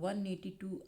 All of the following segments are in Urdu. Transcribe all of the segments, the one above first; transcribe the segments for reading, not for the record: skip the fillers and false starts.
182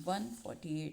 148।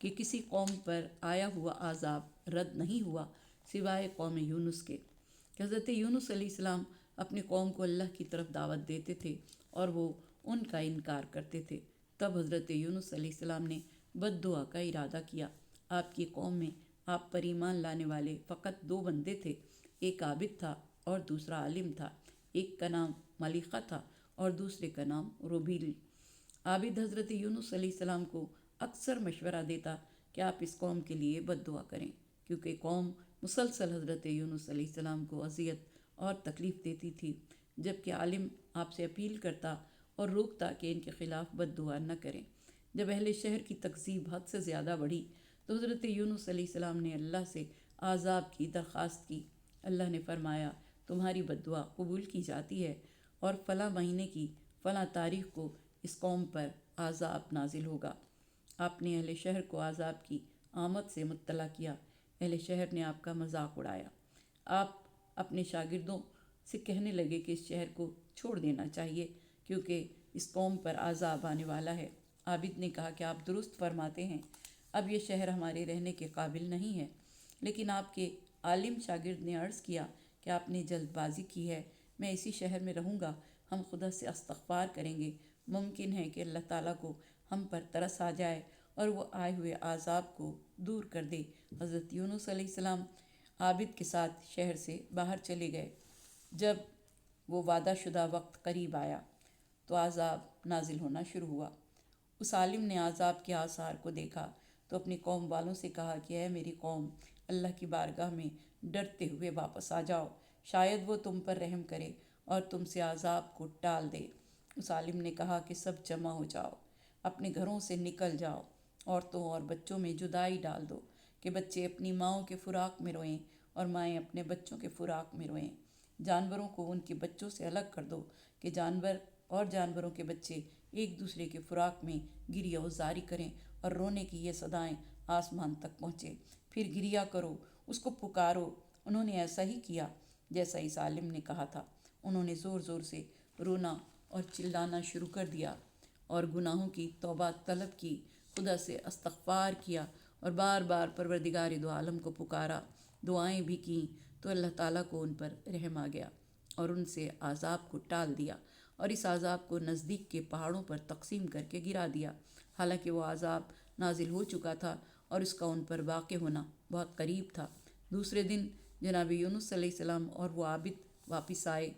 کہ کسی قوم پر آیا ہوا عذاب رد نہیں ہوا سوائے قوم یونس کے، کہ حضرت یونس علیہ السلام اپنی قوم کو اللہ کی طرف دعوت دیتے تھے اور وہ ان کا انکار کرتے تھے۔ تب حضرت یونس علیہ السلام نے بد دعا کا ارادہ کیا۔ آپ کی قوم میں آپ پر ایمان لانے والے فقط 2 بندے تھے، ایک عابد تھا اور دوسرا عالم تھا۔ ایک کا نام ملیخہ تھا اور دوسرے کا نام روبیل۔ عابد حضرت یونس علیہ السلام کو اکثر مشورہ دیتا کہ آپ اس قوم کے لیے بد دعا کریں، کیونکہ قوم مسلسل حضرت یونس علیہ السلام کو اذیت اور تکلیف دیتی تھی، جبکہ عالم آپ سے اپیل کرتا اور روکتا کہ ان کے خلاف بد دعا نہ کریں۔ جب اہل شہر کی تکذیب حد سے زیادہ بڑھی تو حضرت یونس علیہ السلام نے اللہ سے عذاب کی درخواست کی۔ اللہ نے فرمایا، تمہاری بد دعا قبول کی جاتی ہے اور فلاں مہینے کی فلاں تاریخ کو اس قوم پر عذاب نازل ہوگا۔ آپ نے اہل شہر کو عذاب کی آمد سے مطلع کیا۔ اہل شہر نے آپ کا مذاق اڑایا۔ آپ اپنے شاگردوں سے کہنے لگے کہ اس شہر کو چھوڑ دینا چاہیے کیونکہ اس قوم پر عذاب آنے والا ہے۔ عابد نے کہا کہ آپ درست فرماتے ہیں، اب یہ شہر ہمارے رہنے کے قابل نہیں ہے۔ لیکن آپ کے عالم شاگرد نے عرض کیا کہ آپ نے جلد بازی کی ہے، میں اسی شہر میں رہوں گا، ہم خدا سے استغفار کریں گے، ممکن ہے کہ اللہ تعالیٰ کو ہم پر ترس آ جائے اور وہ آئے ہوئے عذاب کو دور کر دے۔ حضرت یونس علیہ السلام عابد کے ساتھ شہر سے باہر چلے گئے۔ جب وہ وعدہ شدہ وقت قریب آیا تو عذاب نازل ہونا شروع ہوا۔ اس عالم نے عذاب کے آثار کو دیکھا تو اپنی قوم والوں سے کہا کہ اے میری قوم، اللہ کی بارگاہ میں ڈرتے ہوئے واپس آ جاؤ، شاید وہ تم پر رحم کرے اور تم سے عذاب کو ٹال دے۔ اس عالم نے کہا کہ سب جمع ہو جاؤ، اپنے گھروں سے نکل جاؤ، عورتوں اور بچوں میں جدائی ڈال دو کہ بچے اپنی ماؤں کے فراق میں روئیں اور مائیں اپنے بچوں کے فراق میں روئیں۔ جانوروں کو ان کے بچوں سے الگ کر دو کہ جانور اور جانوروں کے بچے ایک دوسرے کے فراق میں گریہ و زاری کریں اور رونے کی یہ صدائیں آسمان تک پہنچے۔ پھر گریہ کرو، اس کو پکارو۔ انہوں نے ایسا ہی کیا جیسا اس عالم نے کہا تھا۔ انہوں نے زور زور سے رونا اور چلانا شروع کر دیا اور گناہوں کی توبہ طلب کی، خدا سے استغفار کیا اور بار بار پروردگار دو عالم کو پکارا، دعائیں بھی کیں تو اللہ تعالیٰ کو ان پر رحم آ گیا اور ان سے عذاب کو ٹال دیا اور اس عذاب کو نزدیک کے پہاڑوں پر تقسیم کر کے گرا دیا، حالانکہ وہ عذاب نازل ہو چکا تھا اور اس کا ان پر واقع ہونا بہت قریب تھا۔ دوسرے دن جناب یونس علیہ السلام اور وہ عابد واپس آئے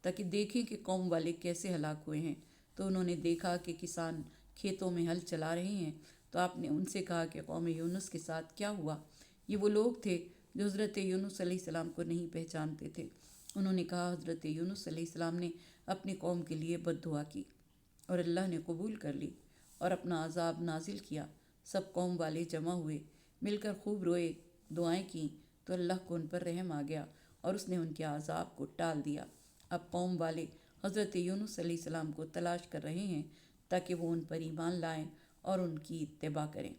تاکہ دیکھیں کہ قوم والے کیسے ہلاک ہوئے ہیں، تو انہوں نے دیکھا کہ کسان کھیتوں میں ہل چلا رہے ہیں۔ تو آپ نے ان سے کہا کہ قوم یونس کے ساتھ کیا ہوا؟ یہ وہ لوگ تھے جو حضرت یونس علیہ السلام کو نہیں پہچانتے تھے۔ انہوں نے کہا حضرت یونس علیہ السلام نے اپنی قوم کے لیے بد دعا کی اور اللہ نے قبول کر لی اور اپنا عذاب نازل کیا۔ سب قوم والے جمع ہوئے، مل کر خوب روئے، دعائیں کیں تو اللہ کو ان پر رحم آ گیا اور اس نے ان کے عذاب کو ٹال دیا۔ اب قوم والے حضرت یونس علیہ السلام کو تلاش کر رہے ہیں تاکہ وہ ان پر ایمان لائیں اور ان کی اتباع کریں۔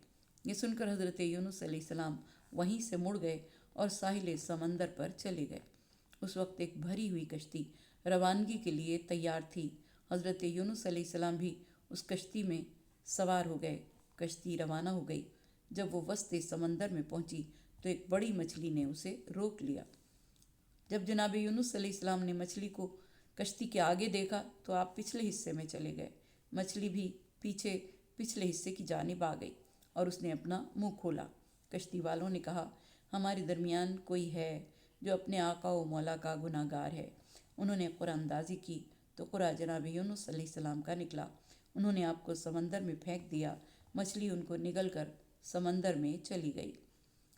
یہ سن کر حضرت یونس علیہ السلام وہیں سے مڑ گئے اور ساحل سمندر پر چلے گئے۔ اس وقت ایک بھری ہوئی کشتی روانگی کے لیے تیار تھی۔ حضرت یونس علیہ السلام بھی اس کشتی میں سوار ہو گئے۔ کشتی روانہ ہو گئی۔ جب وہ وسط سمندر میں پہنچی تو ایک بڑی مچھلی نے اسے روک لیا۔ جب جناب یونس علیہ السلام نے مچھلی کو کشتی کے آگے دیکھا تو آپ پچھلے حصے میں چلے گئے۔ مچھلی بھی پچھلے حصے کی جانب آ گئی اور اس نے اپنا منہ کھولا۔ کشتی والوں نے کہا، ہمارے درمیان کوئی ہے جو اپنے آقا و مولا کا گناہ گار ہے۔ انہوں نے قرآن اندازی کی تو قرآن جناب یونس علیہ السلام کا نکلا۔ انہوں نے آپ کو سمندر میں پھینک دیا، مچھلی ان کو نگل کر سمندر میں چلی گئی۔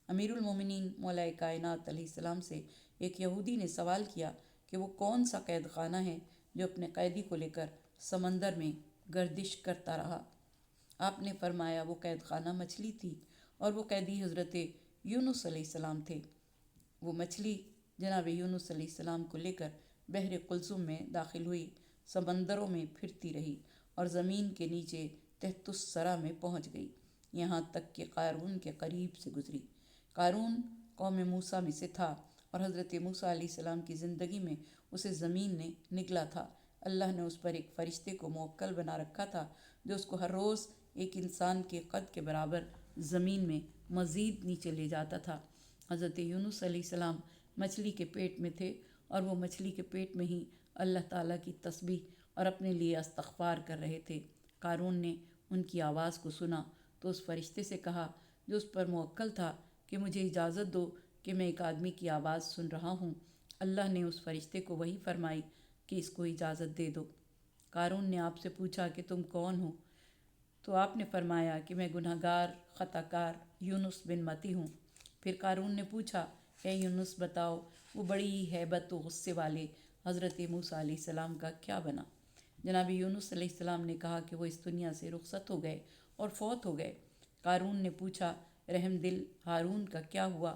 امیر المومنین مولا کائنات علیہ السلام سے ایک یہودی نے سوال کیا کہ وہ کون سا قید خانہ ہے جو اپنے قیدی کو لے کر سمندر میں گردش کرتا رہا؟ آپ نے فرمایا، وہ قید خانہ مچھلی تھی اور وہ قیدی حضرت یونس علیہ السلام تھے۔ وہ مچھلی جناب یونس علیہ السلام کو لے کر بحر قلزم میں داخل ہوئی، سمندروں میں پھرتی رہی اور زمین کے نیچے تحت الثری میں پہنچ گئی، یہاں تک کہ قارون کے قریب سے گزری۔ قارون قوم موسیٰ میں سے تھا اور حضرت موسیٰ علیہ السلام کی زندگی میں اسے زمین نے نگلا تھا۔ اللہ نے اس پر ایک فرشتے کو موکل بنا رکھا تھا جو اس کو ہر روز ایک انسان کے قد کے برابر زمین میں مزید نیچے لے جاتا تھا۔ حضرت یونس علیہ السلام مچھلی کے پیٹ میں تھے اور وہ مچھلی کے پیٹ میں ہی اللہ تعالیٰ کی تسبیح اور اپنے لیے استغفار کر رہے تھے۔ قارون نے ان کی آواز کو سنا تو اس فرشتے سے کہا جو اس پر موکل تھا کہ مجھے اجازت دو کہ میں ایک آدمی کی آواز سن رہا ہوں۔ اللہ نے اس فرشتے کو وحی فرمائی کہ اس کو اجازت دے دو۔ قارون نے آپ سے پوچھا کہ تم کون ہو؟ تو آپ نے فرمایا کہ میں گناہ گار خطا کار یونس بن متی ہوں۔ پھر قارون نے پوچھا اے یونس بتاؤ وہ بڑی ہیبت و غصے والے حضرت موسیٰ علیہ السلام کا کیا بنا؟ جناب یونس علیہ السلام نے کہا کہ وہ اس دنیا سے رخصت ہو گئے اور فوت ہو گئے۔ قارون نے پوچھا رحم دل ہارون کا کیا ہوا؟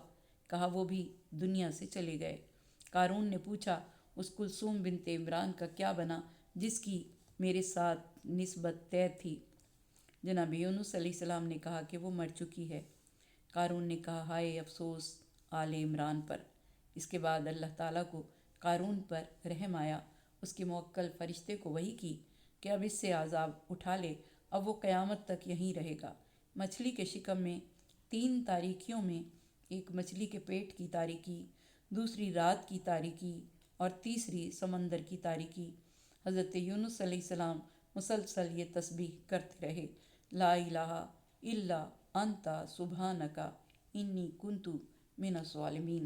کہا وہ بھی دنیا سے چلے گئے۔ قارون نے پوچھا اس کلثوم بنت عمران کا کیا بنا جس کی میرے ساتھ نسبت طے تھی؟ جناب یونس علیہ السلام نے کہا کہ وہ مر چکی ہے۔ قارون نے کہا ہائے افسوس آل عمران پر۔ اس کے بعد اللہ تعالیٰ کو قارون پر رحم آیا۔ اس کے موکل فرشتے کو وحی کی کہ اب اس سے عذاب اٹھا لے، اب وہ قیامت تک یہیں رہے گا۔ مچھلی کے شکم میں 3 تاریکیوں میں، ایک مچھلی کے پیٹ کی تاریکی، دوسری رات کی تاریکی اور تیسری سمندر کی تاریکی۔ حضرت یونس علیہ السلام مسلسل یہ تسبیح کرتے رہے، لا الہ الا انت سبحانک انی کنت من الظالمین۔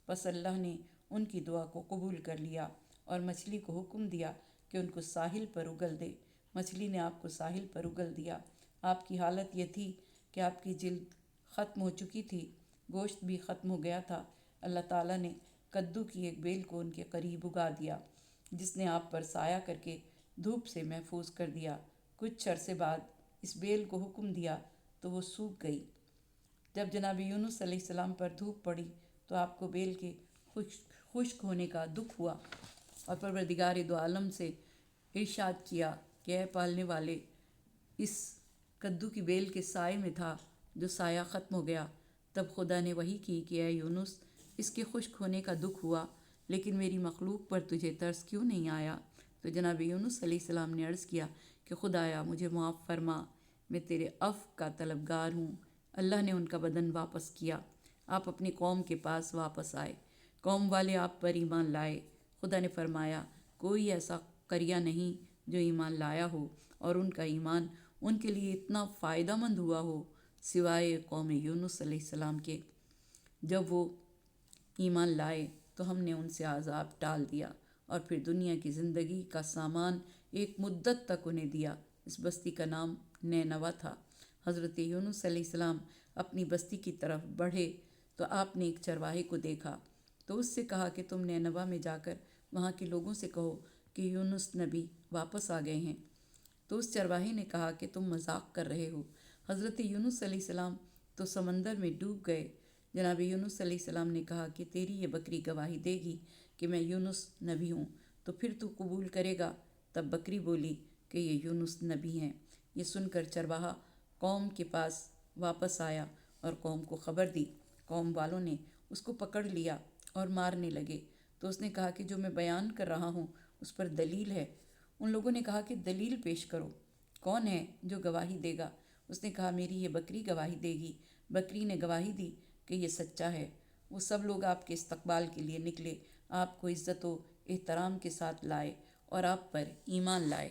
پس اللہ نے ان کی دعا کو قبول کر لیا اور مچھلی کو حکم دیا کہ ان کو ساحل پر اگل دے۔ مچھلی نے آپ کو ساحل پر اگل دیا۔ آپ کی حالت یہ تھی کہ آپ کی جلد ختم ہو چکی تھی، گوشت بھی ختم ہو گیا تھا۔ اللہ تعالیٰ نے کدو کی ایک بیل کو ان کے قریب اگا دیا جس نے آپ پر سایہ کر کے دھوپ سے محفوظ کر دیا۔ کچھ عرصے بعد اس بیل کو حکم دیا تو وہ سوکھ گئی۔ جب جناب یونس علیہ السلام پر دھوپ پڑی تو آپ کو بیل کے خشک ہونے کا دکھ ہوا اور پروردگار دو عالم سے ارشاد کیا کہ اے پالنے والے، اس کدو کی بیل کے سائے میں تھا جو سایہ ختم ہو گیا۔ تب خدا نے وحی کی کہ اے یونس، اس کے خشک ہونے کا دکھ ہوا لیکن میری مخلوق پر تجھے ترس کیوں نہیں آیا؟ تو جناب یونس علیہ السلام نے عرض کیا کہ خدایا مجھے معاف فرما، میں تیرے عفو کا طلبگار ہوں۔ اللہ نے ان کا بدن واپس کیا۔ آپ اپنی قوم کے پاس واپس آئے۔ قوم والے آپ پر ایمان لائے۔ خدا نے فرمایا کوئی ایسا قریہ نہیں جو ایمان لایا ہو اور ان کا ایمان ان کے لیے اتنا فائدہ مند ہوا ہو سوائے قوم یونس علیہ السلام کے۔ جب وہ ایمان لائے تو ہم نے ان سے عذاب ٹال دیا اور پھر دنیا کی زندگی کا سامان ایک مدت تک انہیں دیا۔ اس بستی کا نام نینوا تھا۔ حضرت یونس علیہ السلام اپنی بستی کی طرف بڑھے تو آپ نے ایک چرواہے کو دیکھا تو اس سے کہا کہ تم نینوا میں جا کر وہاں کے لوگوں سے کہو کہ یونس نبی واپس آ گئے ہیں۔ تو اس چرواہے نے کہا کہ تم مذاق کر رہے ہو۔ حضرت یونس علیہ السلام تو سمندر میں ڈوب گئے۔ جناب یونس علیہ السلام نے کہا کہ تیری یہ بکری گواہی دے گی کہ میں یونس نبی ہوں، تو پھر تو قبول کرے گا؟ تب بکری بولی کہ یہ یونس نبی ہیں۔ یہ سن کر چرواہا قوم کے پاس واپس آیا اور قوم کو خبر دی۔ قوم والوں نے اس کو پکڑ لیا اور مارنے لگے۔ تو اس نے کہا کہ جو میں بیان کر رہا ہوں اس پر دلیل ہے؟ ان لوگوں نے کہا کہ دلیل پیش کرو، کون ہے جو گواہی دے گا؟ اس نے کہا میری یہ بکری گواہی دے گی۔ بکری نے گواہی دی کہ یہ سچا ہے۔ وہ سب لوگ آپ کے استقبال کے لیے نکلے، آپ کو عزت و احترام کے ساتھ لائے اور آپ پر ایمان لائے۔